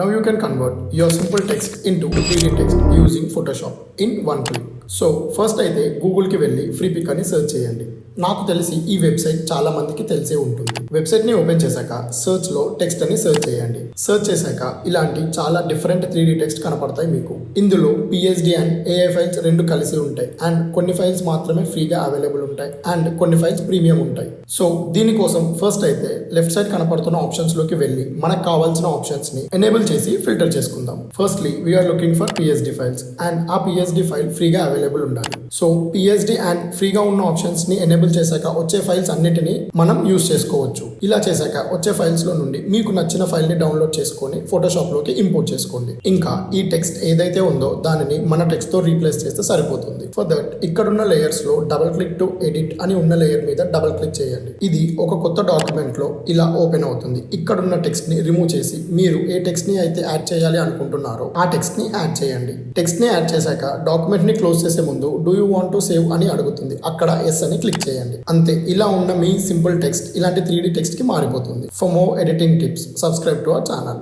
Now you can convert your simple text into 3D text using Photoshop in one click. So first అయితే గూగుల్కి వెళ్ళి free pick అని search చేయండి. నాకు తెలిసి ఈ వెబ్సైట్ చాలా మందికి తెలిసే ఉంటుంది. వెబ్సైట్ని ఓపెన్ చేశాక సెర్చ్లో టెక్స్ట్ అని సెర్చ్ చేయండి. సెర్చ్ చేశాక ఇలాంటి చాలా డిఫరెంట్ 3D టెక్స్ట్ కనపడతాయి మీకు. ఇందులో పిఎస్డి అండ్ ఏఐ ఫైల్స్ రెండు కలిసి ఉంటాయి అండ్ కొన్ని ఫైల్స్ మాత్రమే ఫ్రీగా అవైలబుల్ ఉంటాయి అండ్ కొన్ని ఫైల్స్ ప్రీమియం ఉంటాయి. సో దీనికోసం ఫస్ట్ అయితే లెఫ్ట్ సైడ్ కనపడుతున్న ఆప్షన్స్లోకి వెళ్ళి మనకు కావాల్సిన ఆప్షన్స్ని ఎనేబుల్ చేసి ఫిల్టర్ చేసుకుందాం. Firstly we are looking for PSD files and ఆ పిఎస్డి ఫైల్ ఫ్రీగా అవైలబుల్ ఉండాలి. సో పిఎస్డి అండ్ ఫ్రీగా ఉన్న ఆప్షన్స్ ని ఎనేబుల్ చేశాక వచ్చే ఫైల్స్ అన్నిటిని మనం యూజ్ చేసుకోవచ్చు. ఇలా చేశాక వచ్చే ఫైల్స్ లో నుండి మీకు నచ్చిన ఫైల్ ని డౌన్లోడ్ చేసుకొని ఫోటోషాప్ లోకి ఇంపోర్ట్ చేసుకోండి. ఇంకా ఈ టెక్స్ట్ ఏదైతే ఉందో దానిని మన టెక్స్ట్ తో రీప్లేస్ చేస్తే సరిపోతుంది. ఫర్ దట్ ఇక్కడున్న లేయర్స్ లో డబుల్ క్లిక్ టు ఎడిట్ అని ఉన్న లేయర్ మీద డబుల్ క్లిక్ చేయండి. ఇది ఒక కొత్త డాక్యుమెంట్ లో ఇలా ఓపెన్ అవుతుంది. ఇక్కడున్న టెక్స్ట్ ని రిమూవ్ చేసి మీరు ఏ టెక్స్ట్ ని అయితే యాడ్ చేయాలి అనుకుంటున్నారో ఆ టెక్స్ట్ ని యాడ్ చేయండి. టెక్స్ట్ ని యాడ్ చేశాక డాక్యుమెంట్ ని క్లోజ్ చేసే ముందు do you want to save అని అడుగుతుంది. అక్కడ ఎస్ అని క్లిక్ చేయండి. అంతే, ఇలా ఉన్న మీ సింపుల్ టెక్స్ట్ ఇలాంటి 3D టెక్స్ట్ కి మారిపోతుంది. For more editing tips subscribe to our channel.